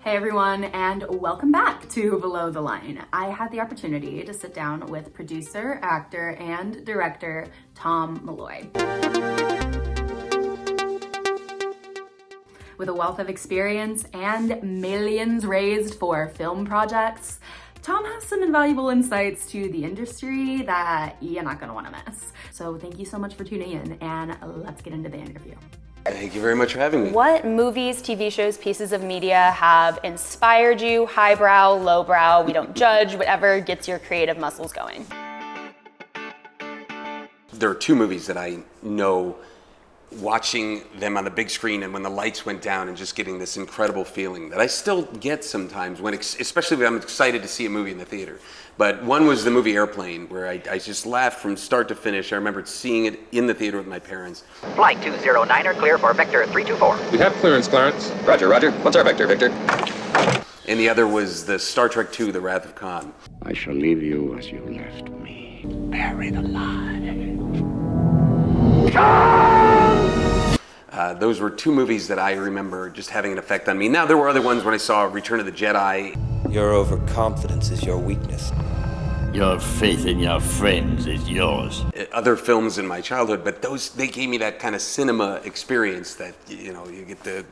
Hey everyone, and welcome back to Below the Line. I had the opportunity to sit down with producer, actor, and director Tom Malloy. With a wealth of experience and millions raised for film projects, Tom has some invaluable insights to the industry that you're not gonna wanna miss. So thank you so much for tuning in, and let's get into the interview. Thank you very much for having me. What movies, TV shows, pieces of media have inspired you? Highbrow, lowbrow, we don't judge, whatever gets your creative muscles going. There are two movies that I know, watching them on the big screen and when the lights went down and just getting this incredible feeling that I still get sometimes, when, especially when I'm excited to see a movie in the theater. But one was the movie Airplane, where I just laughed from start to finish. I remember seeing it in the theater with my parents. Flight 209er, clear for Vector 324. We have clearance, Clarence. Roger, roger. What's our Vector, Victor? And the other was the Star Trek II, The Wrath of Khan. I shall leave you as you left me, buried alive. Those were two movies that I remember just having an effect on me. Now, there were other ones when I saw Return of the Jedi. Your overconfidence is your weakness. Your faith in your friends is yours. Other films in my childhood, but they gave me that kind of cinema experience that, you know, you get the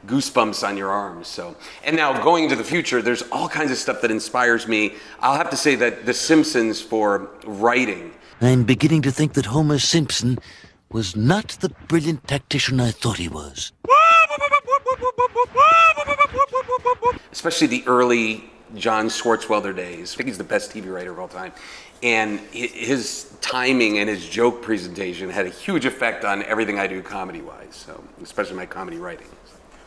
goosebumps on your arms. So, and now going into the future, there's all kinds of stuff that inspires me. I'll have to say that The Simpsons for writing. I'm beginning to think that Homer Simpson was not the brilliant tactician I thought he was. Especially the early John Swartzwelder days. I think he's the best TV writer of all time. And his timing and his joke presentation had a huge effect on everything I do comedy-wise, so especially my comedy writing.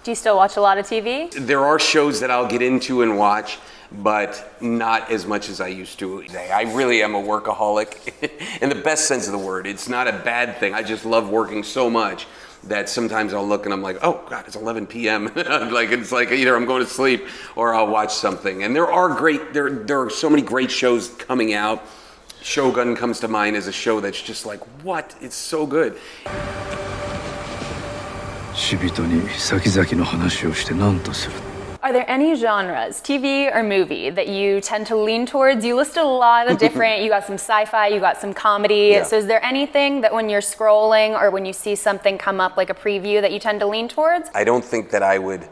Do you still watch a lot of TV? There are shows that I'll get into and watch, but not as much as I used to. I really am a workaholic in the best sense of the word. It's not a bad thing. I just love working so much that sometimes I'll look and I'm like, oh God, it's 11 p.m. It's like either I'm going to sleep or I'll watch something. And there are so many great shows coming out. Shogun comes to mind as a show that's just like, what? It's so good. 死人に先々の話をして何とする Are there any genres, TV or movie, that you tend to lean towards? You listed a lot of different, you got some sci-fi, you got some comedy. Yeah. So is there anything that when you're scrolling or when you see something come up like a preview that you tend to lean towards? I don't think that I would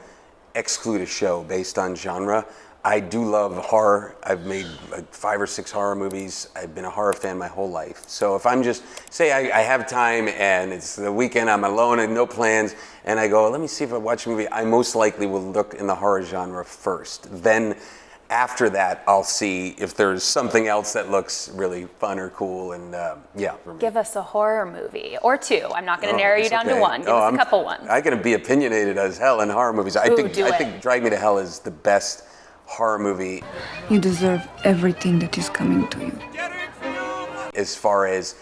exclude a show based on genre. I do love horror. I've made like 5 or 6 horror movies. I've been a horror fan my whole life. So if I'm just, say I have time and it's the weekend, I'm alone and no plans, and I go, let me see if I watch a movie, I most likely will look in the horror genre first. Then after that, I'll see if there's something else that looks really fun or cool, and yeah. Give us a horror movie, or 2. I'm not going to narrow you down to one. Give us a couple ones. I'm going to be opinionated as hell in horror movies. I think Drag Me to Hell is the best horror movie. You deserve everything that is coming to you. As far as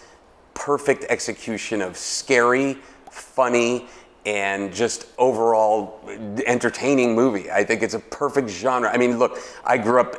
perfect execution of scary, funny, and just overall entertaining movie. I think it's a perfect genre. I mean, look, I grew up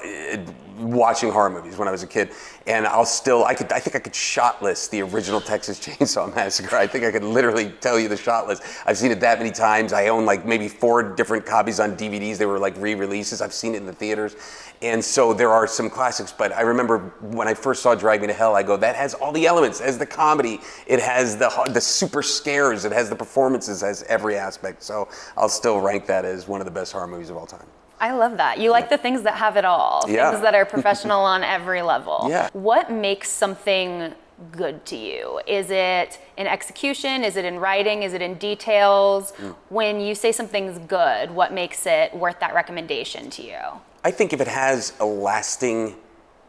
watching horror movies when I was a kid, and I think I could shot list the original Texas Chainsaw Massacre. I think I could literally tell you the shot list. I've seen it that many times. I own like maybe 4 different copies on DVDs. They were like re-releases. I've seen it in the theaters. And so there are some classics, but I remember when I first saw Drag Me to Hell, I go, that has all the elements. It has the comedy, it has the super scares, it has the performances, it has every aspect. So I'll still rank that as one of the best horror movies of all time. I love that. You like the things that have it all. Yeah. Things that are professional on every level. Yeah. What makes something good to you? Is it in execution? Is it in writing? Is it in details? When you say something's good, what makes it worth that recommendation to you? I think if it has a lasting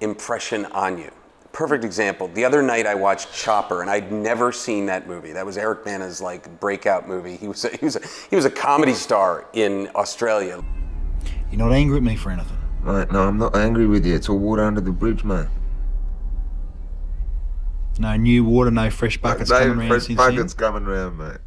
impression on you. Perfect example. The other night I watched Chopper, and I'd never seen that movie. That was Eric Bana's like breakout movie. He was a comedy star in Australia. You're not angry at me for anything. Right, no, I'm not angry with you. It's all water under the bridge, man. No new water, no fresh buckets coming around. Fresh buckets coming around, mate.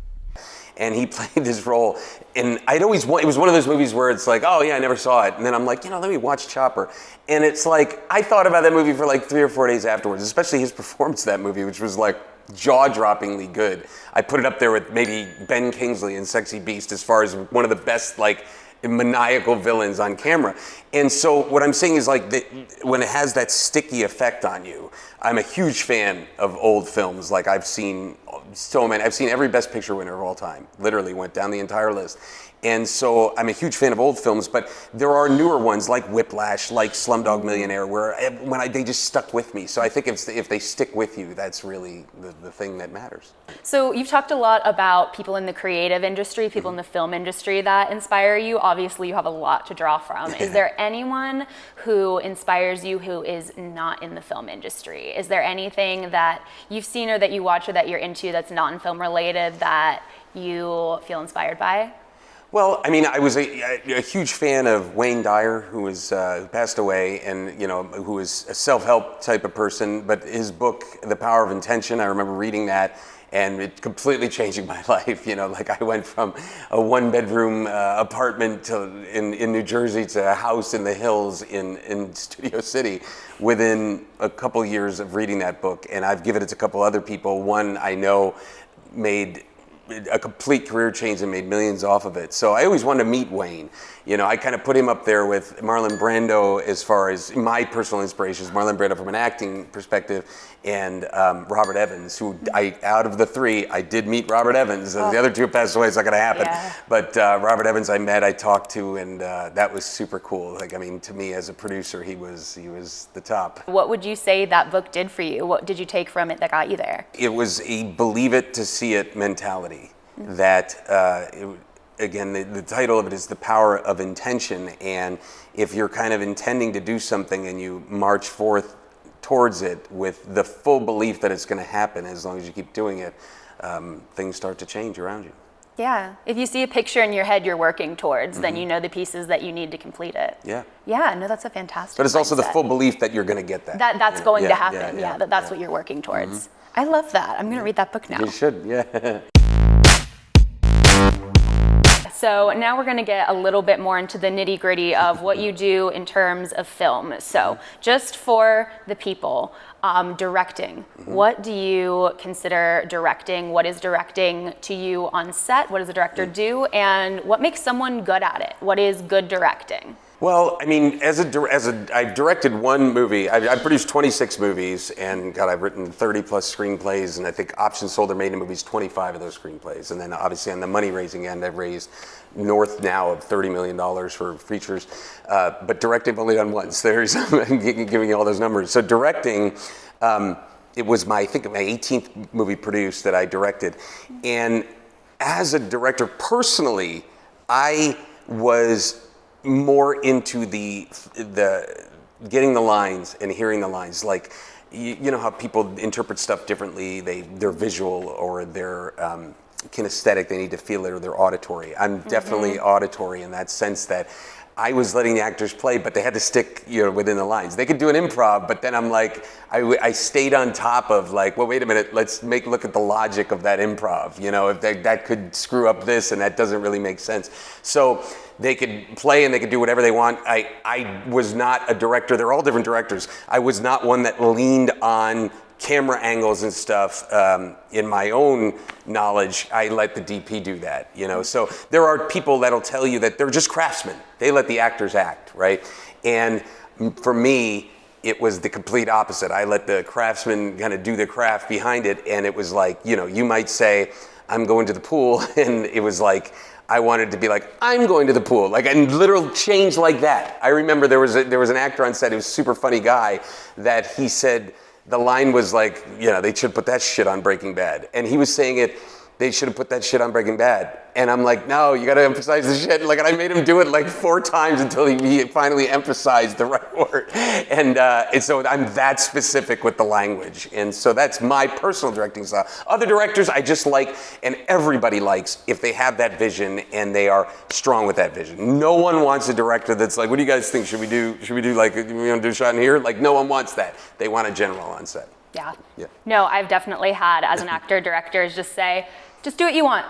And he played this role, and it was one of those movies where it's like, oh yeah, I never saw it. And then I'm like, let me watch Chopper. And it's like, I thought about that movie for like 3 or 4 days afterwards, especially his performance in that movie, which was like jaw-droppingly good. I put it up there with maybe Ben Kingsley in Sexy Beast as far as one of the best like maniacal villains on camera. And so what I'm saying is like when it has that sticky effect on you, I'm a huge fan of old films. Like I've seen so many. I've seen every Best Picture winner of all time. Literally went down the entire list. And so I'm a huge fan of old films, but there are newer ones like Whiplash, like Slumdog Millionaire, where they just stuck with me. So I think if they stick with you, that's really the thing that matters. So you've talked a lot about people in the creative industry, people in the film industry that inspire you. Obviously, you have a lot to draw from. Is there anyone who inspires you who is not in the film industry? Is there anything that you've seen or that you watch or that you're into that's non-film related that you feel inspired by? Well, I mean, I was a huge fan of Wayne Dyer, who passed away, and who was a self-help type of person. But his book, The Power of Intention, I remember reading that, and it completely changing my life. Like I went from a one-bedroom apartment in New Jersey to a house in the hills in Studio City within a couple years of reading that book. And I've given it to a couple other people. One I know made a complete career change and made millions off of it. So I always wanted to meet Wayne. I kind of put him up there with Marlon Brando as far as my personal inspirations, Marlon Brando from an acting perspective, and Robert Evans, who out of the three, I did meet Robert Evans. The other two passed away, it's not gonna happen. Yeah. But Robert Evans I met, I talked to, and that was super cool. Like, I mean, to me as a producer, he was the top. What would you say that book did for you? What did you take from it that got you there? It was a believe it to see it mentality. That, again, the title of it is The Power of Intention, and if you're kind of intending to do something and you march forth towards it with the full belief that it's going to happen, as long as you keep doing it, things start to change around you. Yeah. If you see a picture in your head you're working towards, then you know the pieces that you need to complete it. Yeah. Yeah, no, that's a fantastic But it's also the mindset. full belief that you're going to get that. That's going to happen. That's what you're working towards. I love that. I'm going to read that book now. You should, yeah. So now we're going to get a little bit more into the nitty-gritty of what you do in terms of film. So just for the people, directing. What do you consider directing? What is directing to you on set? What does a director do? And what makes someone good at it? What is good directing? Well, I mean, I've directed one movie. I've produced 26 movies, and God, I've written 30 plus screenplays, and I think Option Sold or Made in movies 25 of those screenplays. And then obviously on the money raising end, I've raised north now of $30 million for features. But directing I've only done once. There's giving you all those numbers. So directing, it was I think my 18th movie produced that I directed. And as a director personally, I was more into the getting the lines and hearing the lines. Like, you know how people interpret stuff differently. They're visual or they're kinesthetic. They need to feel it, or they're auditory. I'm definitely auditory in that sense that I was letting the actors play, but they had to stick, within the lines. They could do an improv, but then I'm like, I stayed on top of like, well, wait a minute, let's look at the logic of that improv. If that could screw up this, and that doesn't really make sense. So they could play and they could do whatever they want. I was not a director. They're all different directors. I was not one that leaned on camera angles and stuff. In my own knowledge, I let the DP do that, So there are people that'll tell you that they're just craftsmen. They let the actors act, right? And for me, it was the complete opposite. I let the craftsmen kind of do the craft behind it, and it was like, you might say, I'm going to the pool, and it was like, I wanted to be like, I'm going to the pool, like a literal change like that. I remember there was an actor on set, he was a super funny guy, that he said, the line was like, they should put that shit on Breaking Bad. And he was saying it, they should have put that shit on Breaking Bad. And I'm like, no, you gotta emphasize the shit. Like, and I made him do it like 4 times until he finally emphasized the right word. And so I'm that specific with the language. And so that's my personal directing style. Other directors I just like, and everybody likes, if they have that vision and they are strong with that vision. No one wants a director that's like, what do you guys think? Should we do like, we want to do a shot in here? Like, no one wants that. They want a general on set. Yeah. No, I've definitely had, as an actor, directors just say, just do what you want.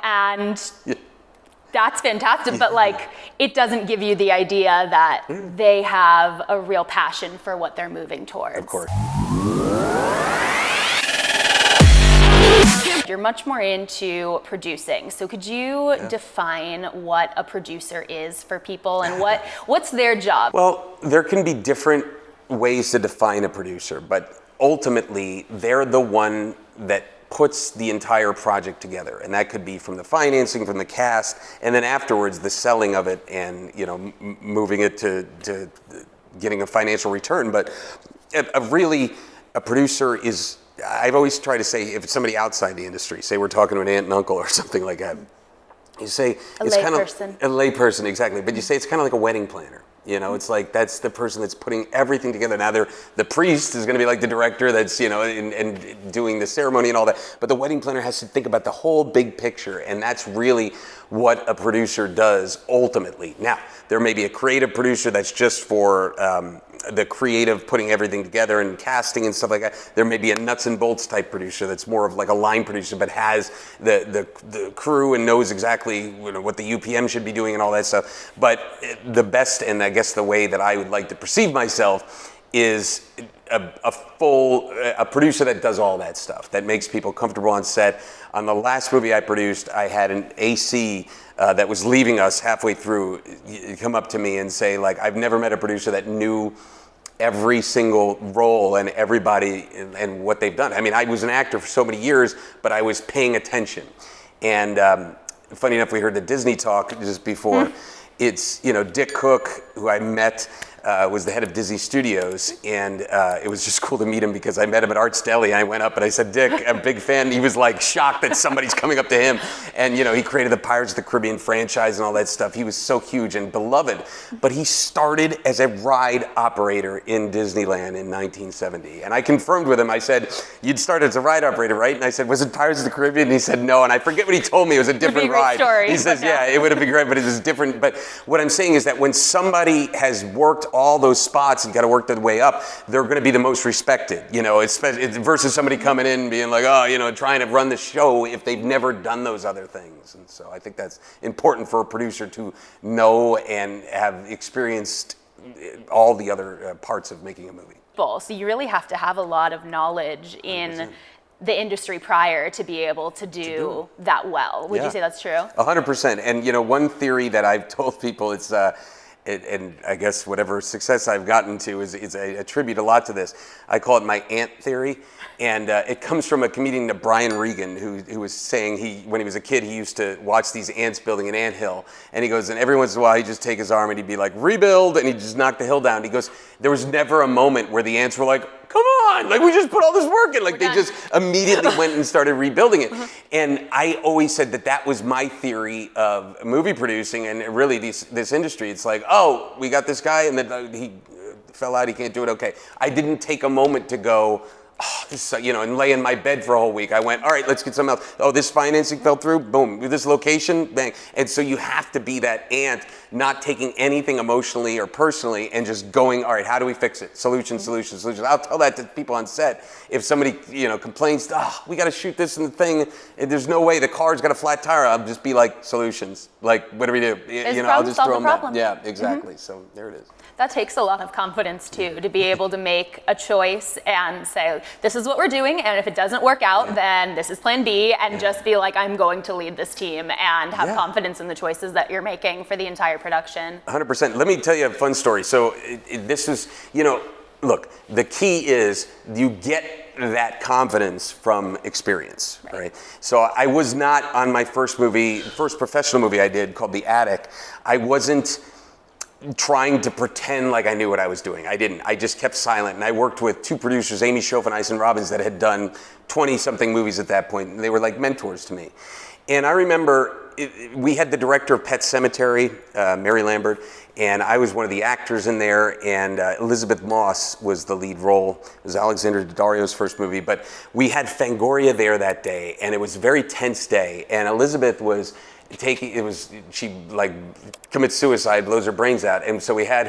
And that's fantastic, but like, it doesn't give you the idea that they have a real passion for what they're moving towards. Of course. you're much more into producing. So could you define what a producer is for people and what's their job? Well, there can be different ways to define a producer, but ultimately they're the one that puts the entire project together, and that could be from the financing, from the cast, and then afterwards the selling of it, and moving it to getting a financial return. But a producer is, I've always tried to say, if it's somebody outside the industry, say we're talking to an aunt and uncle or something like that, you say it's kind of a layperson, exactly. But you say it's kind of like a wedding planner. It's like that's the person that's putting everything together. Now the priest is going to be like the director that's, and doing the ceremony and all that. But the wedding planner has to think about the whole big picture. And that's really what a producer does ultimately. Now, there may be a creative producer that's just for the creative, putting everything together and casting and stuff like that. There may be a nuts and bolts type producer that's more of like a line producer, but has the crew and knows exactly what the UPM should be doing and all that stuff. But the best, and I guess the way that I would like to perceive myself, is a producer that does all that stuff, that makes people comfortable on set. On the last movie I produced, I had an AC that was leaving us halfway through come up to me and say, like, I've never met a producer that knew every single role and everybody and what they've done. I mean, I was an actor for so many years, but I was paying attention. And funny enough, we heard the Disney talk just before. It's, Dick Cook, who I met, was the head of Disney Studios, and it was just cool to meet him because I met him at Arts Deli. I went up and I said, Dick, I'm a big fan. He was like shocked that somebody's coming up to him. And he created the Pirates of the Caribbean franchise and all that stuff. He was so huge and beloved. But he started as a ride operator in Disneyland in 1970. And I confirmed with him, I said, you'd started as a ride operator, right? And I said, was it Pirates of the Caribbean? And he said, no. And I forget what he told me. It was a different ride. Story, he says, yeah, it would have been great, but it was different. But what I'm saying is that when somebody has worked all those spots and got to work their way up, they're going to be the most respected, versus somebody coming in and being like, trying to run the show if they've never done those other things. And so I think that's important for a producer to know and have experienced all the other parts of making a movie. So you really have to have a lot of knowledge in 100%. The industry prior to be able to do that well. Would you say that's true? 100%. And one theory that I've told people, it's and I guess whatever success I've gotten to is I attribute a lot to this. I call it my ant theory. And it comes from a comedian named Brian Regan, who was saying when he was a kid, he used to watch these ants building an anthill. And he goes, and every once in a while, he'd just take his arm and he'd be like, rebuild, and he'd just knock the hill down. He goes, there was never a moment where the ants were like, come on, like we just put all this work in. Like they just immediately went and started rebuilding it. And I always said that was my theory of movie producing and really this industry. It's like, oh, we got this guy and then he fell out, he can't do it, okay. I didn't take a moment to go, and lay in my bed for a whole week. I went, all right, let's get something else. Oh, this financing fell through, boom. This location, bang. And so you have to be that ant, not taking anything emotionally or personally and just going, all right, how do we fix it? Solution. I'll tell that to people on set. If somebody, complains, we got to shoot this in the thing, and there's no way the car's got a flat tire, I'll just be like, solutions. Like, what do we do? I'll just throw them out. Yeah, exactly. So there it is. That takes a lot of confidence too, to be able to make a choice and say, this is what we're doing, and if it doesn't work out, then this is plan B, and just be like, I'm going to lead this team and have confidence in the choices that you're making for the entire production. 100%. Let me tell you a fun story. So this is, look, the key is you get that confidence from experience, right? So I was not on my first professional movie I did called The Attic. I wasn't trying to pretend like I knew what I was doing. I didn't. I just kept silent. And I worked with two producers, Amy Schoff and Ison Robbins, that had done 20-something movies at that point. And they were like mentors to me. And I remember we had the director of Pet Sematary, Mary Lambert, and I was one of the actors in there, and Elizabeth Moss was the lead role. It was Alexander Daddario's first movie. But we had Fangoria there that day, and it was a very tense day. And Elizabeth was she like commits suicide, blows her brains out. And so we had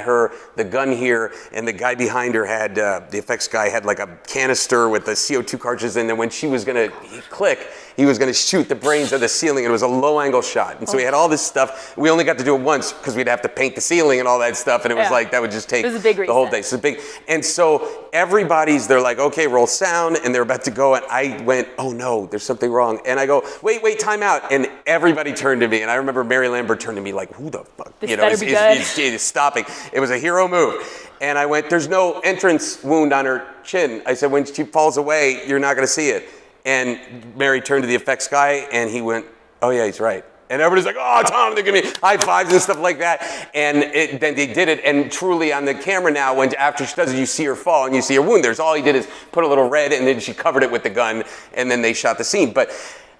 the gun here, and the guy behind her had, the effects guy had like a canister with the CO2 cartridges in, and when she was gonna click, he was going to shoot the brains of the ceiling, and it was a low-angle shot. And so we had all this stuff. We only got to do it once because we'd have to paint the ceiling and all that stuff, and it was like that would just take the whole day. So big. And so they're like, okay, roll sound, and they're about to go, and I went, oh no, there's something wrong. And I go, wait, time out. And everybody turned to me, and I remember Mary Lambert turned to me like, who the fuck? Is stopping. It was a hero move. And I went, there's no entrance wound on her chin. I said, when she falls away, you're not going to see it. And Mary turned to the effects guy, and he went, oh yeah, he's right. And everybody's like, oh, Tom, they're giving me high fives and stuff like that. And then they did it, and truly on the camera now, after she does it, you see her fall and you see her wound. All he did is put a little red, and then she covered it with the gun, and then they shot the scene. But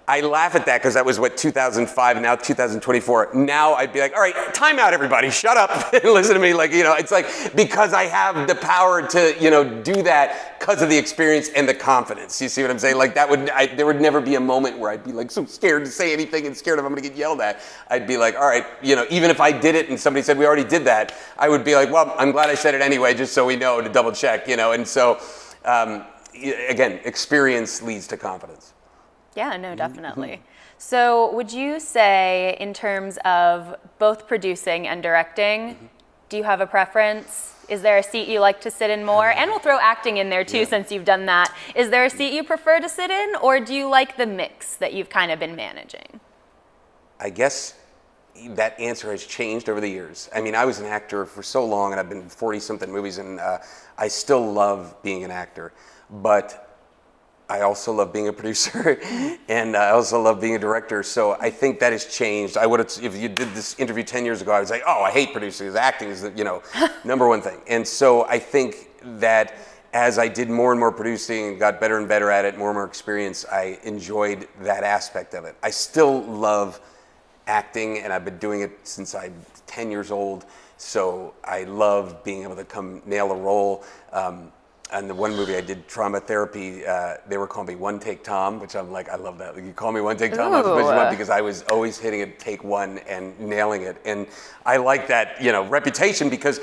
I laugh at that because that was 2005, now 2024. Now I'd be like, all right, time out, everybody, shut up and listen to me. Like, it's like, because I have the power to, do that because of the experience and the confidence. You see what I'm saying? Like there would never be a moment where I'd be like so scared to say anything and scared if I'm going to get yelled at. I'd be like, all right, even if I did it and somebody said we already did that, I would be like, well, I'm glad I said it anyway, just so we know to double check, And so, again, experience leads to confidence. Yeah, no, definitely. So would you say, in terms of both producing and directing, do you have a preference? Is there a seat you like to sit in more? And we'll throw acting in there too, since you've done that. Is there a seat you prefer to sit in, or do you like the mix that you've kind of been managing? I guess that answer has changed over the years. I mean, I was an actor for so long, and I've been in 40-something movies, and I still love being an actor. But I also love being a producer, and I also love being a director. So I think that has changed. I would have, if you did this interview 10 years ago, I was like, oh, I hate producing, because acting is the number one thing. And so I think that as I did more and more producing and got better and better at it, more and more experience, I enjoyed that aspect of it. I still love acting, and I've been doing it since I'm 10 years old. So I love being able to nail a role. And the one movie I did, Trauma Therapy, they were calling me One Take Tom, which I'm like, I love that. You call me One Take Tom, because I was always hitting it take one and nailing it. And I like that, reputation, because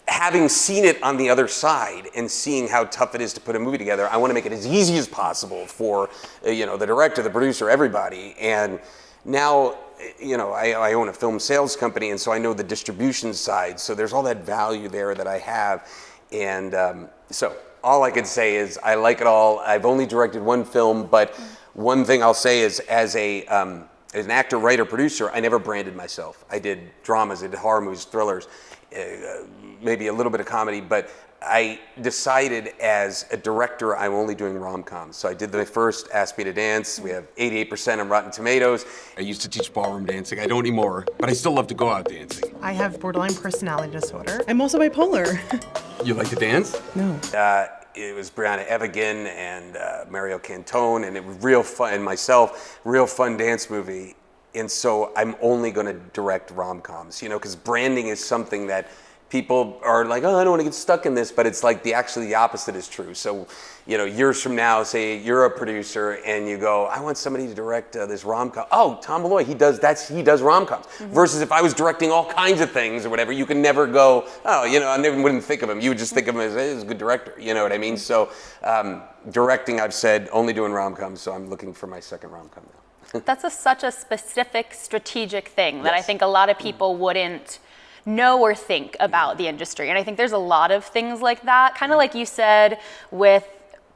having seen it on the other side and seeing how tough it is to put a movie together, I want to make it as easy as possible for, the director, the producer, everybody. And now, I own a film sales company, and so I know the distribution side. So there's all that value there that I have. And so all I can say is I like it all. I've only directed one film, but one thing I'll say is as an actor, writer, producer, I never branded myself. I did dramas, I did horror movies, thrillers, maybe a little bit of comedy, but I decided as a director I'm only doing rom-coms. So I did the first Ask Me to Dance. We have 88% on Rotten Tomatoes. I used to teach ballroom dancing. I don't anymore, but I still love to go out dancing. I have borderline personality disorder. I'm also bipolar. You like to dance? No. It was Brianna Evigan and Mario Cantone, and it was real fun, and myself, real fun dance movie. And so I'm only going to direct rom-coms, because branding is something that people are like, oh, I don't want to get stuck in this, but it's like the opposite is true. So, years from now, say you're a producer and you go, I want somebody to direct this rom-com. Oh, Tom Malloy, he does rom-coms. Versus if I was directing all kinds of things or whatever, you can never go, oh, I never wouldn't think of him. You would just think of him as a good director. You know what I mean? So, directing, I've said, only doing rom-coms, so I'm looking for my second rom-com now. That's such a specific, strategic thing that I think a lot of people wouldn't know or think about the industry. And I think there's a lot of things like that, kind of like you said with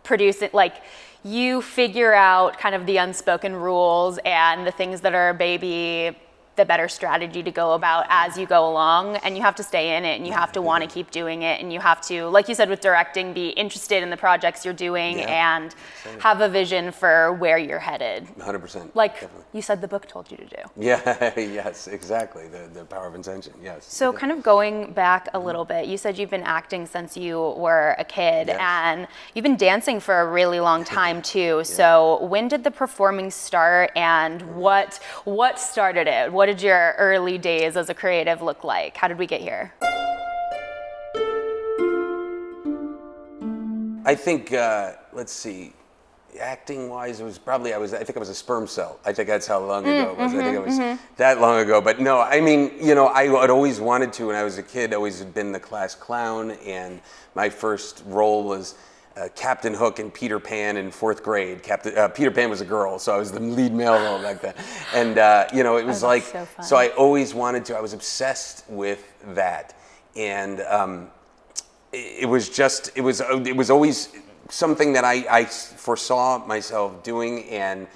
producing, like you figure out kind of the unspoken rules and the things that are maybe the better strategy to go about as you go along, and you have to stay in it, and you have to want to keep doing it, and you have to, like you said with directing, be interested in the projects you're doing and have a vision for where you're headed. 100%. Like definitely. You said the book told you to do. Yeah, yes, exactly. The power of intention, yes. So kind of going back a little bit, you said you've been acting since you were a kid, and you've been dancing for a really long time too. So when did the performing start, and what started it? What did your early days as a creative look like? How did we get here? I think, let's see, acting-wise, it was probably, I think I was a sperm cell. I think that's how long ago it was. I think it was that long ago. But no, I mean, I had always wanted to when I was a kid. I always had been the class clown, and my first role was Captain Hook and Peter Pan in 4th grade. Peter Pan was a girl, so I was the lead male role back then. And it was like, so I always wanted to. I was obsessed with that, and it was always something that I foresaw myself doing, and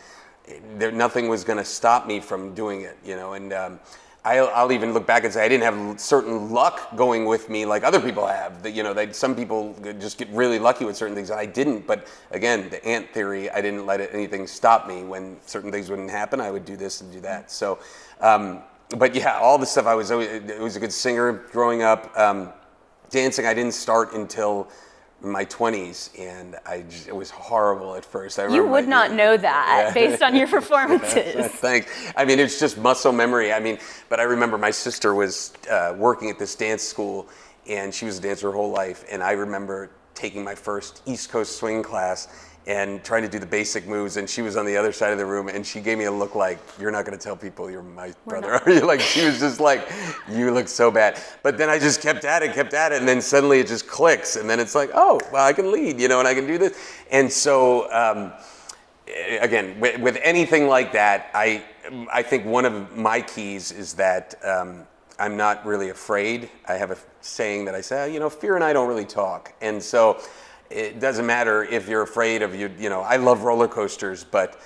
nothing was going to stop me from doing it. And I'll even look back and say I didn't have certain luck going with me like other people have. Some people just get really lucky with certain things, and I didn't. But again, the ant theory, I didn't let anything stop me. When certain things wouldn't happen, I would do this and do that. So, but yeah, all the stuff, I was a good singer growing up. Dancing, I didn't start until my 20s, and it was horrible at first. You would not know that based on your performances. Thanks. I mean, it's just muscle memory. But I remember my sister was working at this dance school, and she was a dancer her whole life, and I remember taking my first East Coast swing class and trying to do the basic moves, and she was on the other side of the room, and she gave me a look like, you're not going to tell people you're my brother, are you? Like, she was just like, you look so bad. But then I just kept at it, and then suddenly it just clicks, and then it's like, oh, well, I can lead, and I can do this. And so, again, with anything like that, I think one of my keys is that I'm not really afraid. I have a saying that I say, fear and I don't really talk. And so, it doesn't matter if you're afraid of I love roller coasters, but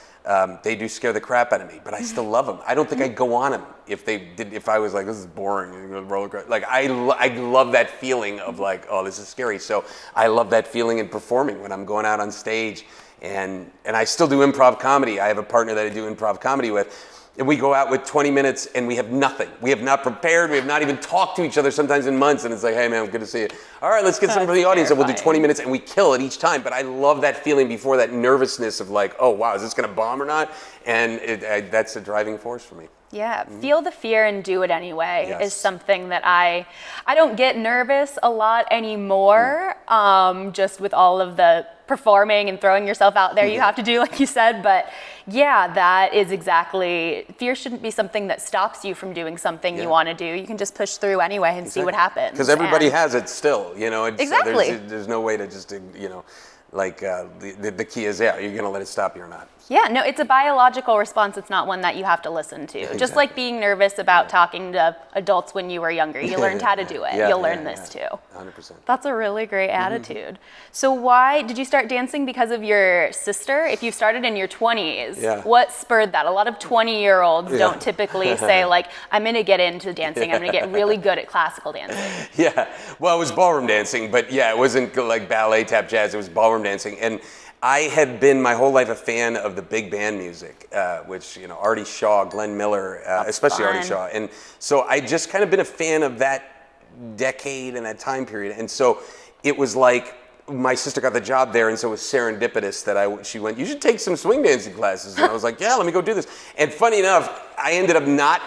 they do scare the crap out of me, but I still love them. I don't think I'd go on them if I was like, this is boring, roller coaster. Like, I love that feeling of like, oh, this is scary. So I love that feeling in performing when I'm going out on stage, and I still do improv comedy. I have a partner that I do improv comedy with. And we go out with 20 minutes and we have nothing. We have not prepared. We have not even talked to each other sometimes in months. And it's like, hey man, good to see you. All right, let's get some from the audience, and we'll do 20 minutes, and we kill it each time. But I love that feeling before, that nervousness of like, oh wow, is this gonna bomb or not? And that's a driving force for me. Yeah, feel the fear and do it anyway is something that I don't get nervous a lot anymore, just with all of the performing and throwing yourself out there you have to do, like you said. But yeah, that is exactly, fear shouldn't be something that stops you from doing something you want to do. You can just push through anyway and see what happens. Because everybody has it still, Exactly. There's no way to just, like the key is, you're going to let it stop you or not. Yeah, no, it's a biological response. It's not one that you have to listen to. Exactly. Just like being nervous about talking to adults when you were younger. You learned how to do it. You'll learn this too. 100%. That's a really great attitude. So why did you start dancing? Because of your sister? If you started in your 20s, what spurred that? A lot of 20-year-olds don't typically say like, I'm going to get into dancing. I'm going to get really good at classical dancing. Yeah, well, it was ballroom dancing, but it wasn't like ballet, tap, jazz. It was ballroom dancing. And I had been my whole life a fan of the big band music, which, Artie Shaw, Glenn Miller, especially Artie Shaw. And so I just kind of been a fan of that decade and that time period. And so it was like my sister got the job there, and so it was serendipitous that she went, you should take some swing dancing classes. And I was like, yeah, let me go do this. And funny enough, I ended up not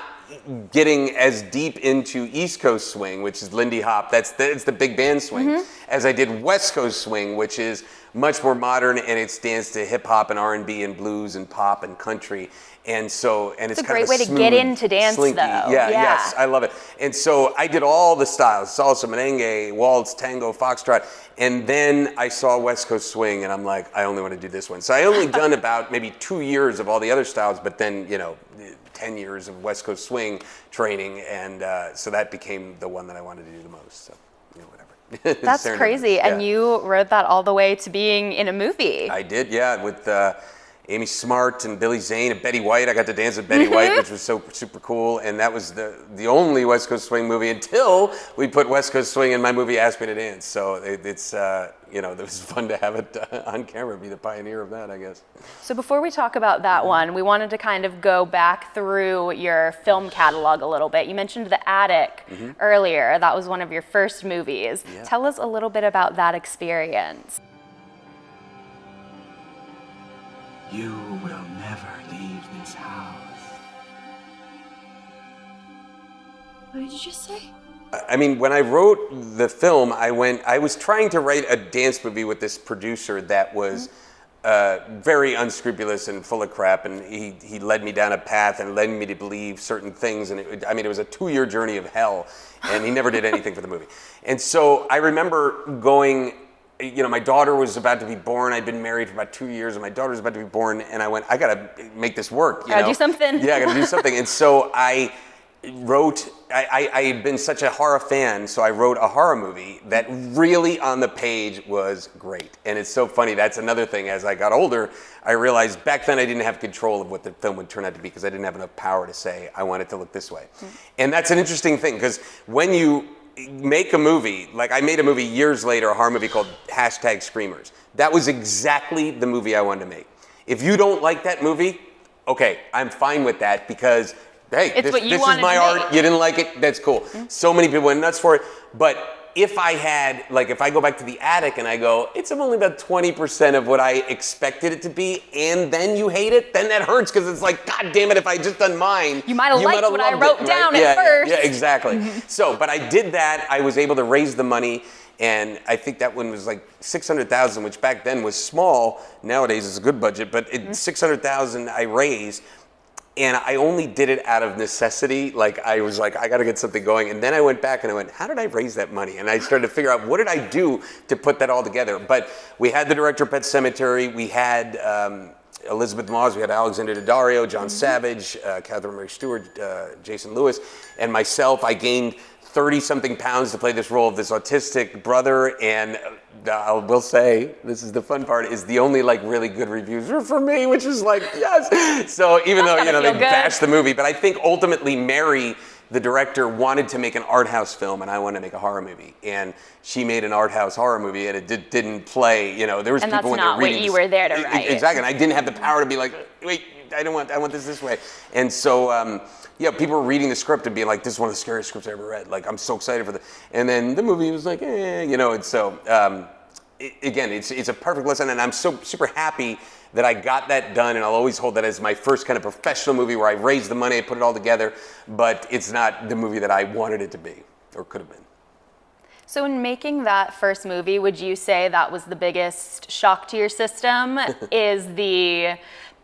getting as deep into East Coast swing, which is Lindy Hop, it's the big band swing, as I did West Coast swing, which is much more modern, and it's danced to hip hop and R&B and blues and pop and country. And so, and it's a kind great way to get into dance, slinky. though. Yes, I love it. And so I did all the styles: salsa, merengue, waltz, tango, foxtrot. And then I saw West Coast swing, and I'm like, I only want to do this one. So I only done about maybe 2 years of all the other styles, but then 10 years of West Coast swing training, and so that became the one that I wanted to do the most. So whatever. That's crazy. And you rode that all the way to being in a movie. I did, with Amy Smart and Billy Zane and Betty White. I got to dance with Betty White, which was so super cool. And that was the only West Coast swing movie until we put West Coast swing in my movie Ask Me to Dance. So it's it was fun to have it on camera, be the pioneer of that, I guess. So before we talk about that one, we wanted to kind of go back through your film catalog a little bit. You mentioned The Attic earlier. That was one of your first movies. Yeah. Tell us a little bit about that experience. You will never leave this house. What did you just say? I mean, when I wrote the film, I was trying to write a dance movie with this producer that was very unscrupulous and full of crap, and he led me down a path and led me to believe certain things, and it was a 2-year journey of hell, and he never did anything for the movie. And so I remember going my daughter was about to be born. I'd been married for about 2 years, and my daughter was about to be born, and I went, I gotta make this work. Gotta do something. Yeah, I gotta do something. And so I had been such a horror fan, so I wrote a horror movie that really on the page was great. And it's so funny, that's another thing. As I got older, I realized back then I didn't have control of what the film would turn out to be because I didn't have enough power to say, I want it to look this way. And that's an interesting thing, because when you make a movie, like I made a movie years later, a horror movie called #Screamers. That was exactly the movie I wanted to make. If you don't like that movie, okay, I'm fine with that, because hey, this is my art, you didn't like it, that's cool. So many people went nuts for it, but if I go back to The Attic and I go, it's only about 20% of what I expected it to be, and then you hate it, then that hurts, because it's like, God damn it, if I just done mine, you might have liked what I wrote down at first. Yeah, exactly. So, but I did that, I was able to raise the money, and I think that one was like $600,000, which back then was small. Nowadays it's a good budget, but $600,000 I raised. And I only did it out of necessity. Like, I was like, I gotta get something going. And then I went back and I went, how did I raise that money? And I started to figure out, what did I do to put that all together? But we had the director of Pet Sematary, we had Elizabeth Moss, we had Alexander Daddario, John Savage, Catherine Mary Stewart, Jason Lewis, and myself. I gained 30-something pounds to play this role of this autistic brother, and I will say, this is the fun part, is the only like really good reviews were for me, which is like, yes. So even though, they bashed the movie, but I think ultimately Mary, the director, wanted to make an art house film, and I wanted to make a horror movie. And she made an art house horror movie, and it didn't play, there was and people when they were reading. And that's not what you were there to write. Exactly, and I didn't have the power to be like, wait, I want this way. And so, people were reading the script and being like, this is one of the scariest scripts I ever read. Like, I'm so excited for this. And then the movie was like, and so, again, it's a perfect lesson, and I'm so super happy that I got that done, and I'll always hold that as my first kind of professional movie where I raised the money, I put it all together, but it's not the movie that I wanted it to be, or could have been. So in making that first movie, would you say that was the biggest shock to your system? Is the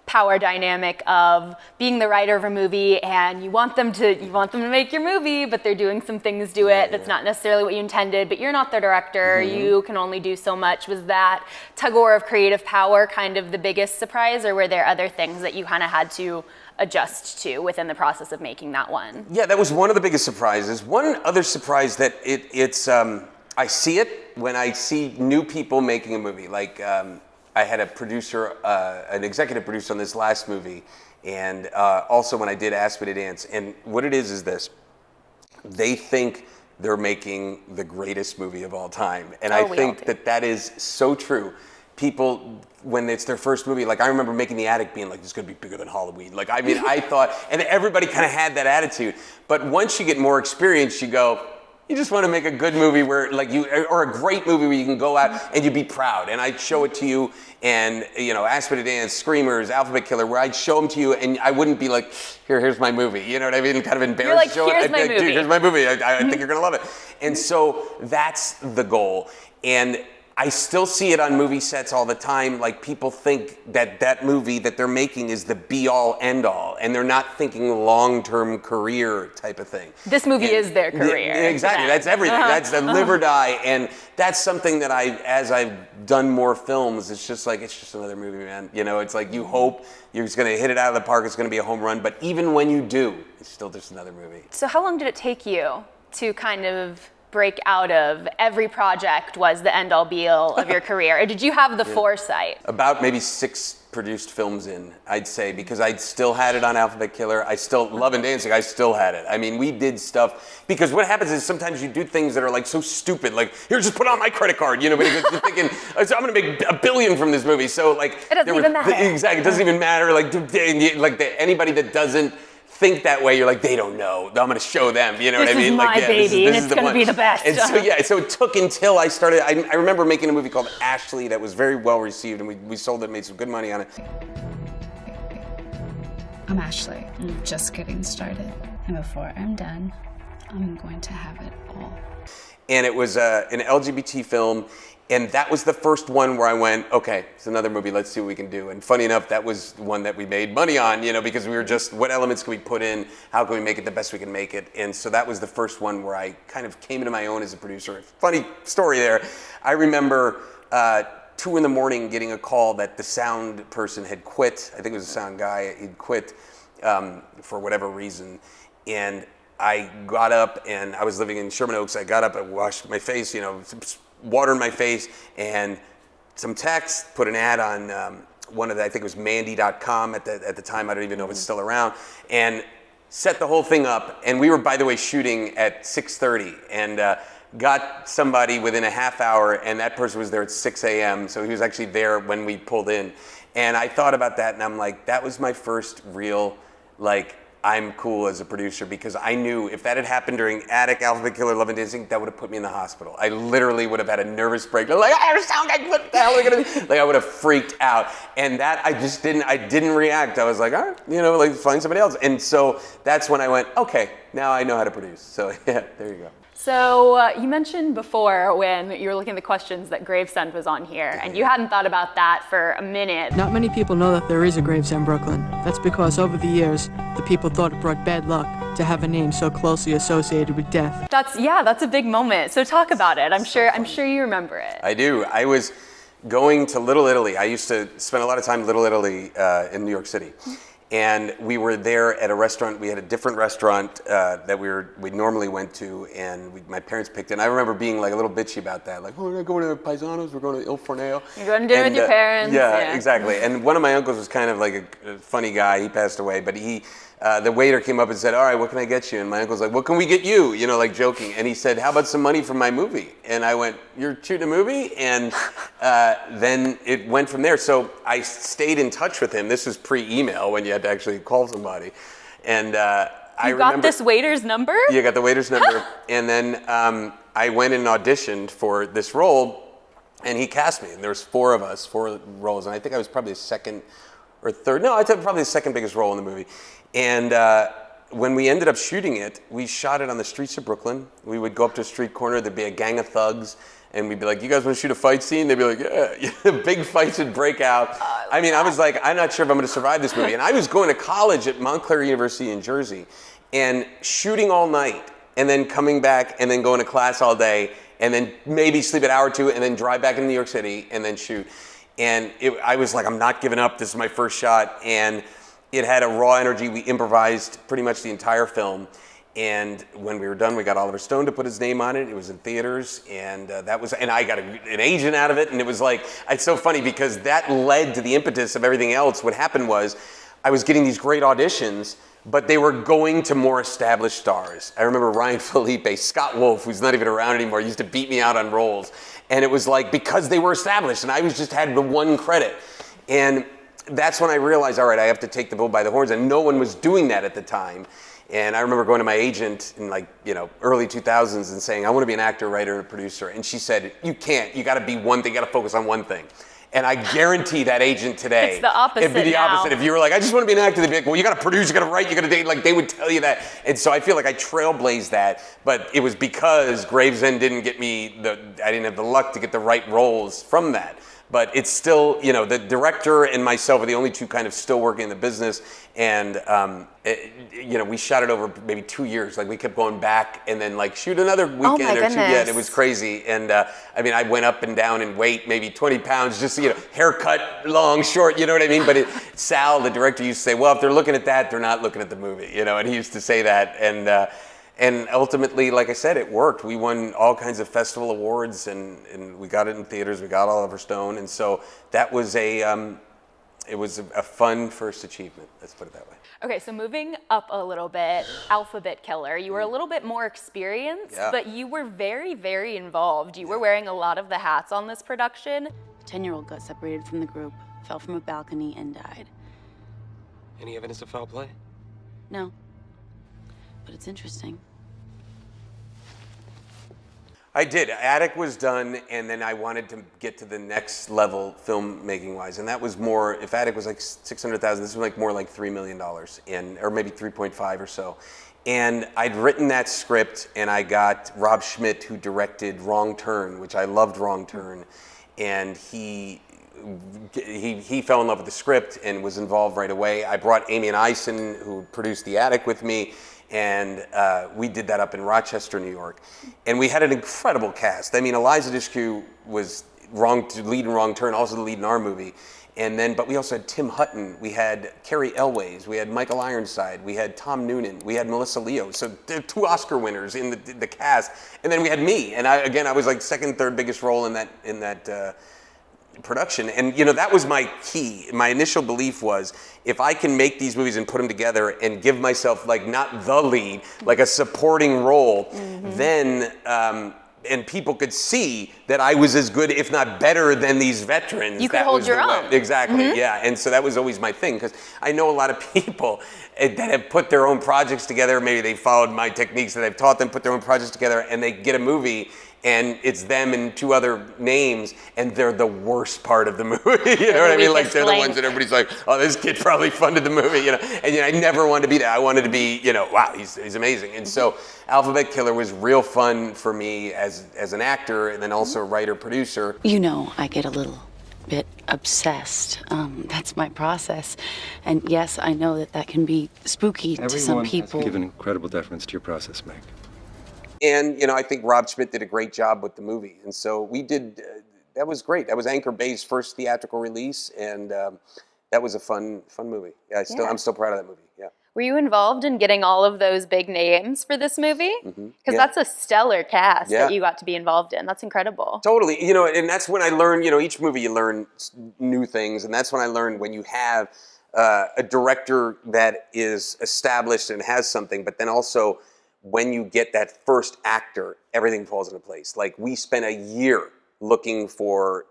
power dynamic of being the writer of a movie, and you want them to make your movie, but they're doing some things to it that's not necessarily what you intended, but you're not the director, you can only do so much. Was that tug-of-war of creative power kind of the biggest surprise, or were there other things that you kind of had to adjust to within the process of making that one? Yeah, that was one of the biggest surprises. One other surprise that I see it when I see new people making a movie, like I had a producer, an executive producer on this last movie, and also when I did Ask Me to Dance. And what it is this: they think they're making the greatest movie of all time, and I think that is so true. People, when it's their first movie, like I remember making The Attic, being like, this is gonna be bigger than Halloween. Like, I mean, I thought, and everybody kind of had that attitude. But once you get more experience, you go, you just want to make a good movie where, or a great movie where you can go out and you'd be proud. And I'd show it to you, and Ask Me to Dance, Screamers, Alphabet Killer, where I'd show them to you, and I wouldn't be like, here's my movie. You know what I mean? Kind of embarrassed. You're like, here's my movie. Dude, here's my movie. I think you're gonna love it. And so that's the goal. And I still see it on movie sets all the time. Like, people think that movie that they're making is the be-all, end-all, and they're not thinking long-term career type of thing. This movie is their career. Exactly, that's everything. That's the live or die, and that's something that as I've done more films, it's just another movie, man. It's like you hope you're just gonna hit it out of the park, it's gonna be a home run, but even when you do, it's still just another movie. So how long did it take you to kind of break out of every project was the end-all be-all of your career? Or did you have the foresight? About maybe 6 produced films in, I'd say, because I still had it on Alphabet Killer. I still, Love and Dancing, I still had it. I mean, we did stuff, because what happens is sometimes you do things that are like so stupid, like, here, just put on my credit card, because you're thinking, I'm gonna make $1 billion from this movie. So like, it doesn't even matter. Exactly, it doesn't even matter. Anybody that doesn't think that way, you're like, they don't know. I'm going to show them. You know what I mean? This is my baby, and it's going to be the best. And so it took until I started. I remember making a movie called Ashley that was very well received, and we sold it, made some good money on it. I'm Ashley. I'm just getting started, and before I'm done, I'm going to have it all. And it was an LGBT film. And that was the first one where I went, okay, it's another movie, let's see what we can do. And funny enough, that was one that we made money on, because we were just, what elements can we put in? How can we make it the best we can make it? And so that was the first one where I kind of came into my own as a producer. Funny story there. I remember 2 in the morning getting a call that the sound person had quit. I think it was a sound guy. He'd quit for whatever reason. And I got up, and I was living in Sherman Oaks. I got up, I washed my face, water in my face, and some text, put an ad on one of the, I think it was Mandy.com at the time. I don't even know if it's still around. And set the whole thing up. And we were, by the way, shooting at 6:30. And got somebody within a half hour, and that person was there at 6 a.m. So he was actually there when we pulled in. And I thought about that, and I'm like, that was my first real, I'm cool as a producer, because I knew if that had happened during Attic, Alphabet Killer, Love and Dancing, that would have put me in the hospital. I literally would have had a nervous breakdown. I sound like, what the hell are they gonna do? I would have freaked out. And that, I didn't react. I was like, all right, find somebody else. And so that's when I went, okay, now I know how to produce. So yeah, there you go. So you mentioned before when you were looking at the questions that Gravesend was on here, and you hadn't thought about that for a minute. Not many people know that there is a Gravesend, Brooklyn. That's because over the years, the people thought it brought bad luck to have a name so closely associated with death. That's a big moment. So talk about it. I'm sure you remember it. I do. I was going to Little Italy. I used to spend a lot of time in Little Italy in New York City. And we were there at a restaurant. We had a different restaurant that we normally went to, and my parents picked it. And I remember being a little bitchy about that. We're not going to Paisanos, we're going to Il Forneo. You're going to dinner with your parents. Yeah, exactly. And one of my uncles was kind of like a funny guy. He passed away, but the waiter came up and said, all right, what can I get you? And my uncle's like, what can we get you? Joking. And he said, how about some money for my movie? And I went, you're shooting a movie? And then it went from there. So I stayed in touch with him. This was pre-email when you had to actually call somebody. And I got this waiter's number? Yeah, got the waiter's number. And then I went and auditioned for this role, and he cast me. And there was 4 of us, 4 roles. And I think I was probably the second or third. No, I think probably the second biggest role in the movie. And when we ended up shooting it, we shot it on the streets of Brooklyn. We would go up to a street corner, there'd be a gang of thugs, and we'd be like, you guys want to shoot a fight scene? They'd be like, yeah. Big fights would break out. I was like, I'm not sure if I'm going to survive this movie. And I was going to college at Montclair University in Jersey, and shooting all night, and then coming back, and then going to class all day, and then maybe sleep an hour or 2, and then drive back into New York City, and then shoot. And I was like, I'm not giving up. This is my first shot. And it had a raw energy. We improvised pretty much the entire film. And when we were done, we got Oliver Stone to put his name on it. It was in theaters, and and I got an agent out of it. And it was it's so funny because that led to the impetus of everything else. What happened was I was getting these great auditions, but they were going to more established stars. I remember Ryan Felipe, Scott Wolf, who's not even around anymore, used to beat me out on roles. And it was because they were established, and I had the one credit. And that's when I realized, all right, I have to take the bull by the horns, and no one was doing that at the time. And I remember going to my agent in early 2000s and saying, I want to be an actor, writer, and a producer. And she said, you can't, you got to be one thing, you got to focus on one thing. And I guarantee that agent today, it's the opposite. It'd be the opposite. If you were like, I just want to be an actor, they'd be like, well, you got to produce, you got to write, you got to date. They would tell you that. And so I feel like I trailblazed that, but it was because Gravesend didn't get me I didn't have the luck to get the right roles from that. But it's still, the director and myself are the only 2 kind of still working in the business. And, we shot it over maybe 2 years. We kept going back and then shoot another weekend or 2. Yeah, and it was crazy. And I went up and down in weight, maybe 20 pounds, just, haircut, long, short, you know what I mean? But Sal, the director, used to say, well, if they're looking at that, they're not looking at the movie, and he used to say that. And ultimately, like I said, it worked. We won all kinds of festival awards, and we got it in theaters. We got Oliver Stone, and so that was it was a fun first achievement. Let's put it that way. Okay, so moving up a little bit, Alphabet Killer. You were a little bit more experienced, but you were very, very involved. You were wearing a lot of the hats on this production. A 10-year-old got separated from the group, fell from a balcony, and died. Any evidence of foul play? No. But it's interesting. I did. Attic was done, and then I wanted to get to the next level filmmaking wise, and that was more. If Attic was $600,000, this was more like $3 million, or maybe 3.5 or so. And I'd written that script, and I got Rob Schmidt, who directed Wrong Turn, which I loved Wrong Turn, and he fell in love with the script and was involved right away. I brought Amy and Eisen, who produced The Attic, with me. And we did that up in Rochester, New York. And we had an incredible cast. Eliza Dushku was lead in Wrong Turn, also the lead in our movie. And then, but we also had Tim Hutton, we had Carrie Elways, we had Michael Ironside, we had Tom Noonan, we had Melissa Leo. So there are 2 Oscar winners in the cast. And then we had me, and I was like second, third biggest role in that production. And that was my key. My initial belief was, if I can make these movies and put them together and give myself like not the lead, like a supporting role, then and people could see that I was as good, if not better, than these veterans. You could hold your own. Exactly, yeah. And so that was always my thing, because I know a lot of people that have put their own projects together. Maybe they followed my techniques that I've taught them, put their own projects together, and they get a movie, and it's them and 2 other names, and they're the worst part of the movie. You know what I mean? Like, they're the ones that everybody's like, oh, this kid probably funded the movie, And I never wanted to be that. I wanted to be, wow, he's amazing. And so Alphabet Killer was real fun for me as an actor, and then also a writer, producer. I get a little bit obsessed. That's my process. And yes, I know that can be spooky to some people. Everyone has given incredible deference to your process, Meg. And, I think Rob Schmidt did a great job with the movie. And so we did, that was great. That was Anchor Bay's first theatrical release. And that was a fun movie. Yeah, I'm still proud of that movie. Yeah. Were you involved in getting all of those big names for this movie? Because that's a stellar cast that you got to be involved in. That's incredible. Totally. And that's when I learned, each movie you learn new things. And that's when I learned when you have a director that is established and has something, but then also when you get that first actor, everything falls into place. Like, we spent a year looking for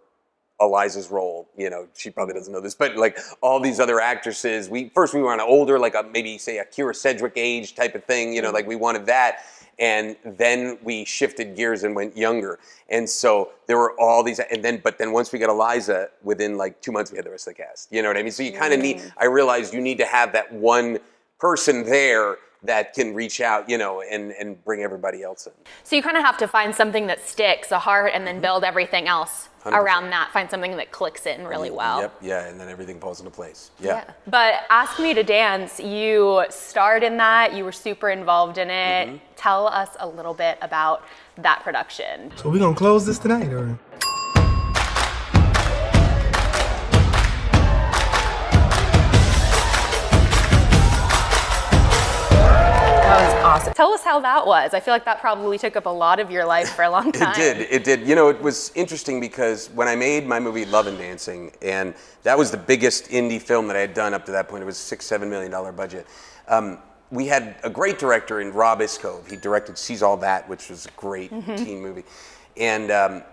Eliza's role. She probably doesn't know this, but like all these other actresses, we were on an older, like maybe say a Kira Sedgwick age type of thing, like we wanted that. And then we shifted gears and went younger. And so there were all these, but then once we got Eliza, within like 2 months we had the rest of the cast. You know what I mean? So you kind of I realized you need to have that one person there that can reach out, and bring everybody else in. So you kind of have to find something that sticks, a heart, and then build everything else 100%. Around that. Find something that clicks in really well. Yep, yeah, and then everything falls into place. Yeah. But Ask Me to Dance, you starred in that, you were super involved in it. Tell us a little bit about that production. So we're gonna close this tonight, or? Awesome. Tell us how that was. I feel like that probably took up a lot of your life for a long time. It did. It was interesting because when I made my movie Love and Dancing, and that was the biggest indie film that I had done up to that point, it was a $6-7 million budget. We had a great director in Rob Iscove. He directed Sees All That, which was a great teen movie. And,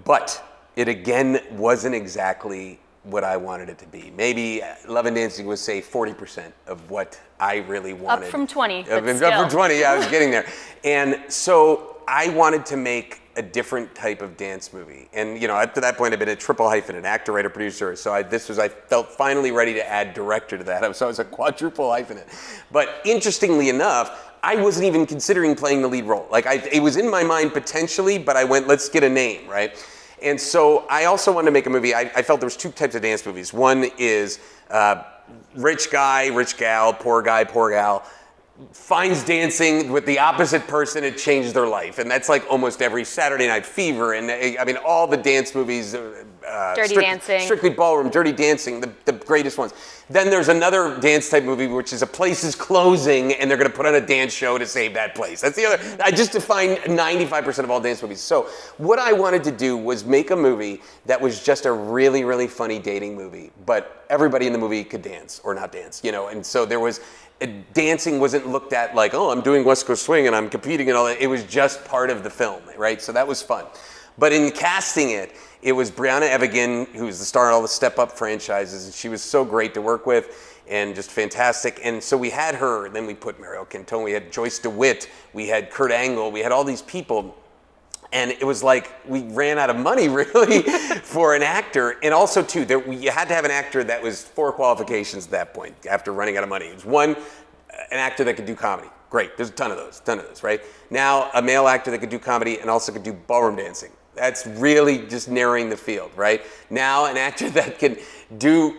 but it again wasn't exactly what I wanted it to be. Maybe Love and Dancing was, say, 40% of what I really wanted. Up from 20, Up from 20, yeah, I was getting there. And so I wanted to make a different type of dance movie. And, up to that point, I'd been a triple hyphenate, actor, writer, producer. So I felt finally ready to add director to that. So I was a quadruple hyphenate. But interestingly enough, I wasn't even considering playing the lead role. Like, it was in my mind potentially, but I went, let's get a name, right? And so I also wanted to make a movie. I felt there was 2 types of dance movies. One is rich guy, rich gal, poor guy, poor gal, finds dancing with the opposite person, it changes their life. And that's like almost every Saturday Night Fever. And I mean, all the dance movies. Dirty Dancing. Strictly Ballroom, Dirty Dancing, the greatest ones. Then there's another dance type movie, which is a place is closing and they're going to put on a dance show to save that place. That's the other. I just defined 95% of all dance movies. So what I wanted to do was make a movie that was just a really, really funny dating movie, but everybody in the movie could dance or not dance, and so there was, dancing wasn't looked at like, oh, I'm doing West Coast Swing and I'm competing and all that. It was just part of the film, right? So that was fun. But in casting it was Brianna Evigan, who's the star in all the Step Up franchises, and she was so great to work with and just fantastic. And so we had her, then we put Mariel Cantone, we had Joyce DeWitt, we had Kurt Angle, we had all these people. And it was like we ran out of money, really, for an actor. And also, too, you had to have an actor that was 4 qualifications at that point after running out of money. It was one, an actor that could do comedy. Great, there's a ton of those, right? Now, a male actor that could do comedy and also could do ballroom dancing. That's really just narrowing the field, right? Now, an actor that can do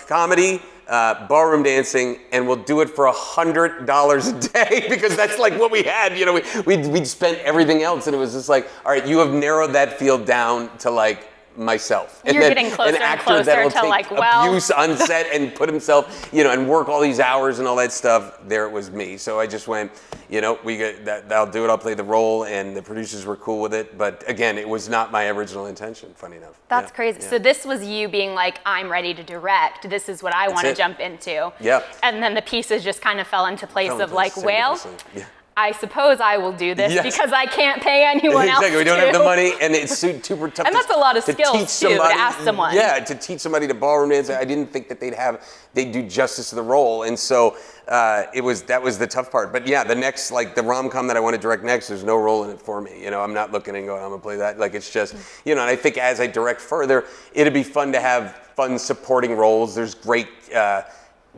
comedy, ballroom dancing, and we'll do it for $100 a day because that's like what we had. You know, we'd spent everything else, and it was just like, all right, you have narrowed that field down to like myself. You're getting closer and closer to like, well, abuse on set and put himself, you know, and work all these hours and all that stuff. There it was me. So I just went, you know, we get that. I'll do it. I'll play the role, and the producers were cool with it. But again, it was not my original intention. Funny enough. That's crazy. Yeah. So this was you being like, I'm ready to direct. This is what I want to jump into. Yeah. And then the pieces just kind of fell into place of like, well. Yeah. I suppose I will do this because I can't pay anyone else. Exactly, we don't have the money, and it's super tough. And that's a lot of skills too, to ask someone. Yeah, to teach somebody to ballroom dance. I didn't think that they'd do justice to the role, and so that was the tough part. But yeah, the next, like the rom-com that I want to direct next, there's no role in it for me. You know, I'm not looking and going, I'm gonna play that. Like it's just, you know. And I think as I direct further, it'd be fun to have fun supporting roles. There's great.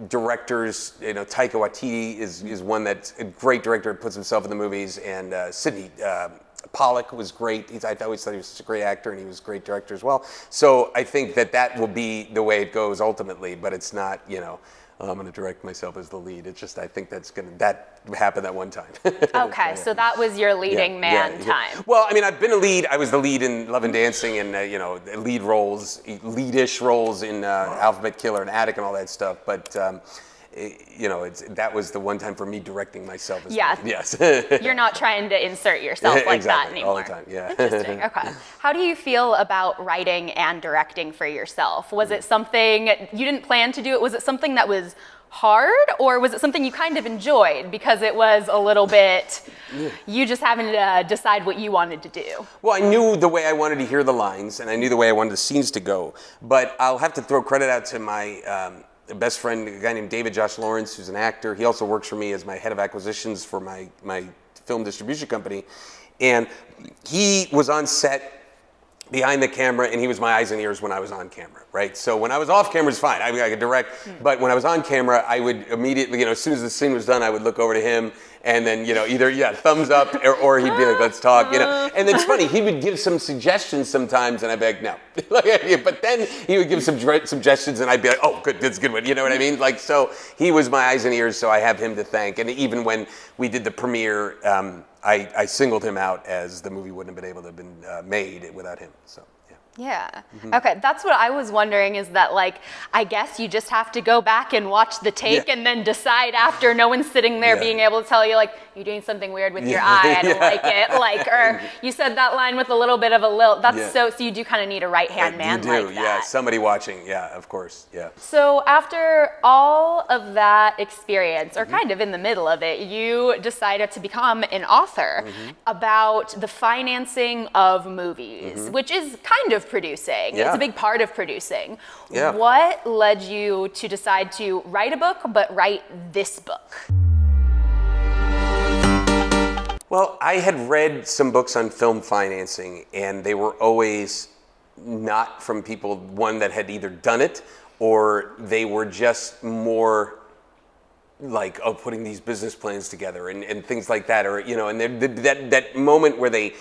Directors, you know, Taika Waititi is one that's a great director, puts himself in the movies, and Sidney Pollack was great. I always thought he was such a great actor, and he was a great director as well. So I think that will be the way it goes ultimately, but it's not, you know, I'm going to direct myself as the lead. It's just I think that happened that one time. Okay, so that was your leading man time. Well, I mean, I've been a lead. I was the lead in Love and Dancing, and you know, lead-ish roles in Alphabet Killer and Attic and all that stuff. But you know, that was the one time for me directing myself. As yes. You're not trying to insert yourself like that anymore. All the time. Yeah. Interesting. Okay. How do you feel about writing and directing for yourself? Was it something you didn't plan to do? Was it something that was hard, or was it something you kind of enjoyed because it was a little bit you just having to decide what you wanted to do? Well, I knew the way I wanted to hear the lines, and I knew the way I wanted the scenes to go. But I'll have to throw credit out to my best friend, a guy named David Josh Lawrence, who's an actor. He also works for me as my head of acquisitions for my film distribution company. And he was on set behind the camera, and he was my eyes and ears when I was on camera, right? So when I was off camera, it's fine. I could direct, but when I was on camera, I would immediately, you know, as soon as the scene was done, I would look over to him, and then, you know, either, thumbs up, or he'd be like, let's talk, you know. And it's funny, he would give some suggestions sometimes, and I'd be like, no. But then he would give some suggestions, and I'd be like, oh, good, that's a good one, you know what I mean? Like, so he was my eyes and ears, so I have him to thank. And even when we did the premiere, I singled him out as the movie wouldn't have been able to have been made without him. So yeah. Okay, that's what I was wondering, is that like, I guess you just have to go back and watch the take and then decide after. No one's sitting there being able to tell you like, you're doing something weird with your eye, I don't like it, like, or you said that line with a little bit of a lilt. That's so you do kind of need a right-hand man like that. Yeah, somebody watching, of course, So after all of that experience, or kind of in the middle of it, you decided to become an author about the financing of movies, which is kind of producing. It's a big part of producing. What led you to decide to write a book, but write this book? Well, I had read some books on film financing, and they were always not from people, one that had either done it, or they were just more like, putting these business plans together and things like that, or, you know, and that moment where they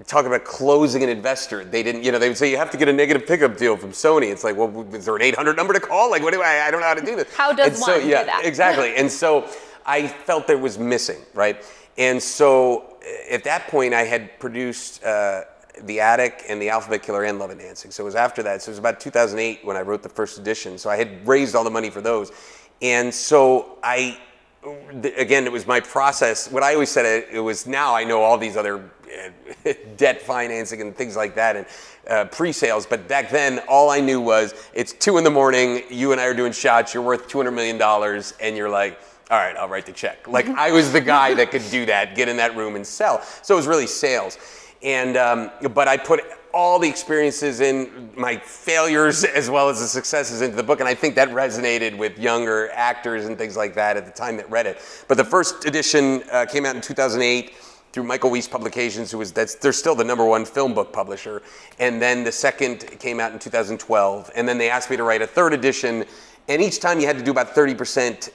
talk about closing an investor, they didn't, you know, they would say you have to get a negative pickup deal from Sony. It's like, well, is there an 800 number to call? Like, what do I don't know how to do this. How does one do that? Exactly. And so I felt there was missing, right? And so at that point, I had produced The Attic and The Alphabet Killer and Love and Dancing. So it was after that. So it was about 2008 when I wrote the first edition. So I had raised all the money for those. And so again, it was my process. What I always said, it was, now I know all these other debt financing and things like that, and pre-sales. But back then, all I knew was, it's 2 a.m, you and I are doing shots, you're worth $200 million, and you're like, all right, I'll write the check. Like, I was the guy that could do that, get in that room and sell. So it was really sales. And but I put all the experiences in, my failures as well as the successes, into the book, and I think that resonated with younger actors and things like that at the time that read it. But the first edition came out in 2008 through Michael Weiss Publications, they're still the #1 film book publisher. And then the second came out in 2012, and then they asked me to write a third edition. And each time you had to do about 30%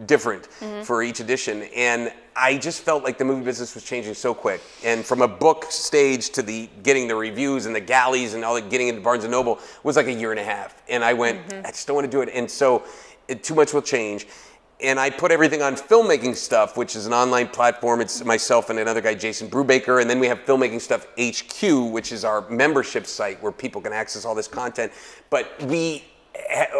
different for each edition. And I just felt like the movie business was changing so quick. And from a book stage to getting the reviews and the galleys and all the getting into Barnes & Noble was like a year and a half. And I went, I just don't want to do it. And so too much will change. And I put everything on Filmmaking Stuff, which is an online platform. It's myself and another guy, Jason Brubaker. And then we have Filmmaking Stuff HQ, which is our membership site where people can access all this content. But we,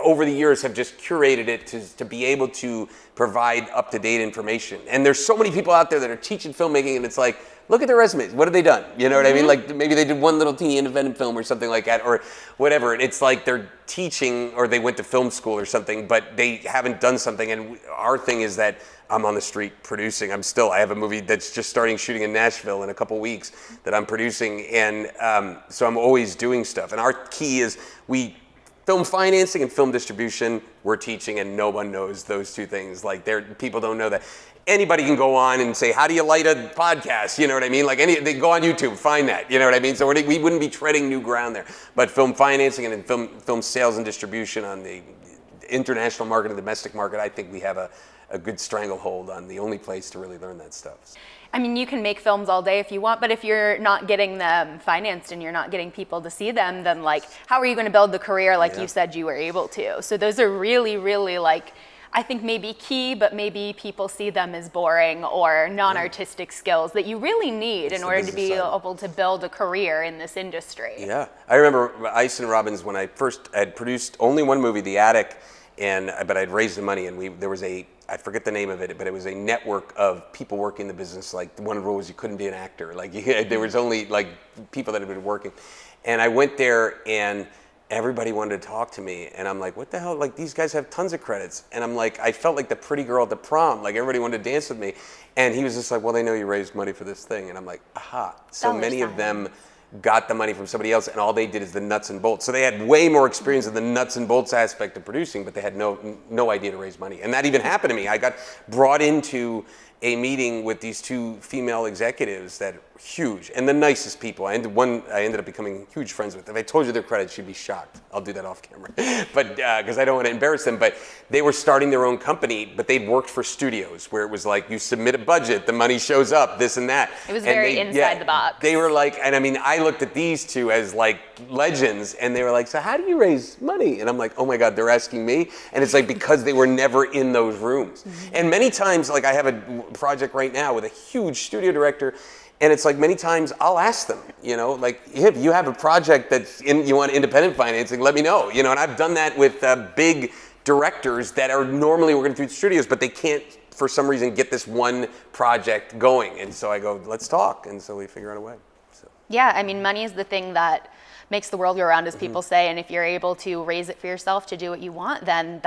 over the years, have just curated it to be able to provide up-to-date information. And there's so many people out there that are teaching filmmaking, and it's like, look at their resumes. What have they done? You know what I mean? Like maybe they did one little teeny independent film or something like that, or whatever. It's like they're teaching, or they went to film school or something, but they haven't done something. And our thing is that I'm on the street producing. I have a movie that's just starting shooting in Nashville in a couple weeks that I'm producing. And so I'm always doing stuff. And our key is film financing and film distribution, we're teaching, and no one knows those two things. Like people don't know that. Anybody can go on and say, how do you light a podcast? You know what I mean? Like they go on YouTube, find that, you know what I mean? So we wouldn't be treading new ground there. But film financing and film sales and distribution on the international market and domestic market, I think we have a good stranglehold on the only place to really learn that stuff. I mean, you can make films all day if you want, but if you're not getting them financed and you're not getting people to see them, then like, how are you going to build the career like you said you were able to? So those are really, really like, I think maybe key, but maybe people see them as boring or non-artistic skills that you really need in order to be able to build a career in this industry. Yeah, I remember Ice and Robbins when I first had produced only one movie, The Attic, but I'd raised the money, and there was I forget the name of it, but it was a network of people working the business. Like one rule was you couldn't be an actor. Like there was only like people that had been working, and I went there and everybody wanted to talk to me, and I'm like, what the hell? Like these guys have tons of credits, and I'm like, I felt like the pretty girl at the prom. Like everybody wanted to dance with me, and he was just like, well, they know you raised money for this thing, and I'm like, aha. So many of them got the money from somebody else, and all they did is the nuts and bolts. So they had way more experience in the nuts and bolts aspect of producing, but they had no idea to raise money. And that even happened to me. I got brought into a meeting with these two female executives that are huge and the nicest people. I ended up becoming huge friends with. If I told you their credits, you'd be shocked. I'll do that off camera, but because I don't want to embarrass them. But they were starting their own company, but they'd worked for studios where it was like you submit a budget, the money shows up, this and that. It was very inside the box. They were like, and I mean, I looked at these two as like legends, and they were like, so how do you raise money? And I'm like, oh my God, they're asking me. And it's like because they were never in those rooms. And many times, like I have a project right now with a huge studio director, and it's like many times I'll ask them, you know, like if you have a project you want independent financing, let me know, you know. And I've done that with big directors that are normally working through the studios, but they can't for some reason get this one project going. And so I go, let's talk, and so we figure out a way. So. Yeah, I mean, money is the thing that makes the world go round, as people say, and if you're able to raise it for yourself to do what you want, then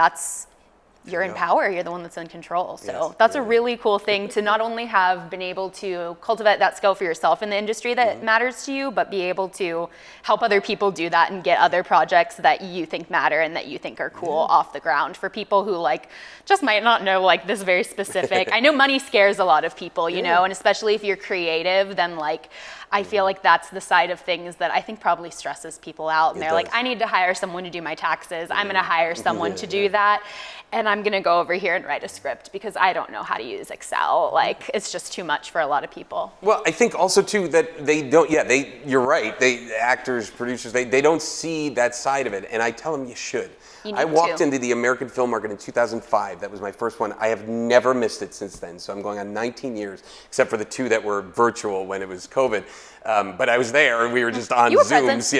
you're in power, you're the one that's in control. So that's a really cool thing to not only have been able to cultivate that skill for yourself in the industry that matters to you, but be able to help other people do that and get other projects that you think matter and that you think are cool off the ground for people who like just might not know like this very specific. I know money scares a lot of people, you know, and especially if you're creative, then like I feel like that's the side of things that I think probably stresses people out. And they're like, I need to hire someone to do my taxes. I'm going to hire someone to do that. And I'm going to go over here and write a script because I don't know how to use Excel. Like, it's just too much for a lot of people. Well, I think also too that they don't, you're right. Actors, producers, they don't see that side of it. And I tell them you should. I walked into the American film market in 2005. That was my first one. I have never missed it since then. So I'm going on 19 years, except for the 2 that were virtual when it was COVID. But I was there, and we were just on Zooms.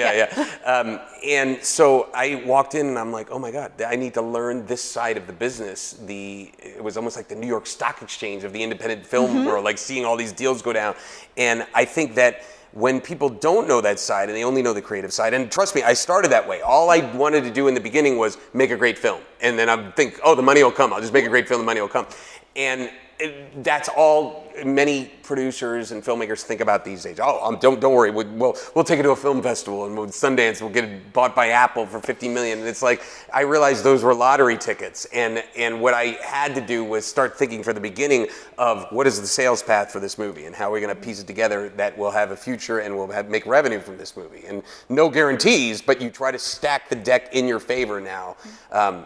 And so I walked in, and I'm like, oh my God, I need to learn this side of the business. It was almost like the New York Stock Exchange of the independent film world, like seeing all these deals go down. And I think that when people don't know that side and they only know the creative side, and trust me, I started that way. All I wanted to do in the beginning was make a great film. And then I'd think, oh, the money will come. I'll just make a great film, the money will come. And that's all many producers and filmmakers think about these days. Oh, don't worry, we'll take it to a film festival, and with Sundance we'll get it bought by Apple for $50 million. And it's like, I realized those were lottery tickets, and what I had to do was start thinking from the beginning of what is the sales path for this movie, and how are we going to piece it together that will have a future and will make revenue from this movie. And no guarantees, but you try to stack the deck in your favor now,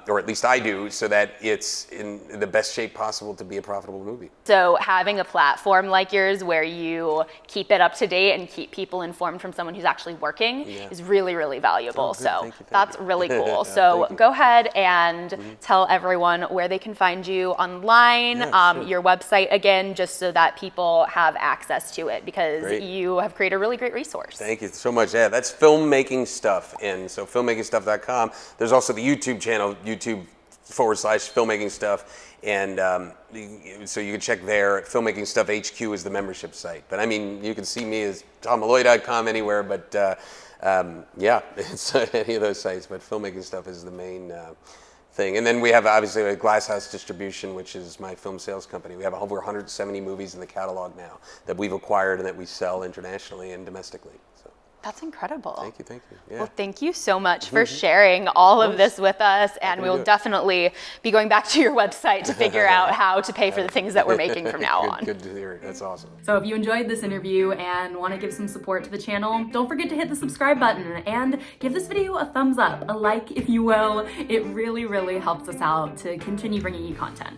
or at least I do, so that it's in the best shape possible to be a profitable wonderful movie. So having a platform like yours where you keep it up to date and keep people informed from someone who's actually working is really, really valuable. So that's really cool. So go ahead and tell everyone where they can find you online, your website again, just so that people have access to it, because you have created a really great resource. Thank you so much. Yeah, that's Filmmaking Stuff. And so filmmakingstuff.com. There's also the YouTube channel, YouTube/Filmmaking Stuff. And so you can check there. Filmmaking Stuff HQ is the membership site. But I mean, you can see me as TomMalloy.com anywhere, but yeah, it's any of those sites. But Filmmaking Stuff is the main thing. And then we have obviously a Glasshouse Distribution, which is my film sales company. We have over 170 movies in the catalog now that we've acquired and that we sell internationally and domestically. So. That's incredible. Thank you, thank you. Yeah. Well, thank you so much for sharing all of this with us, and we will definitely be going back to your website to figure out how to pay for the things that we're making from now on. Good to hear it. That's awesome. So if you enjoyed this interview and want to give some support to the channel, don't forget to hit the subscribe button and give this video a thumbs up, a like if you will. It really, really helps us out to continue bringing you content.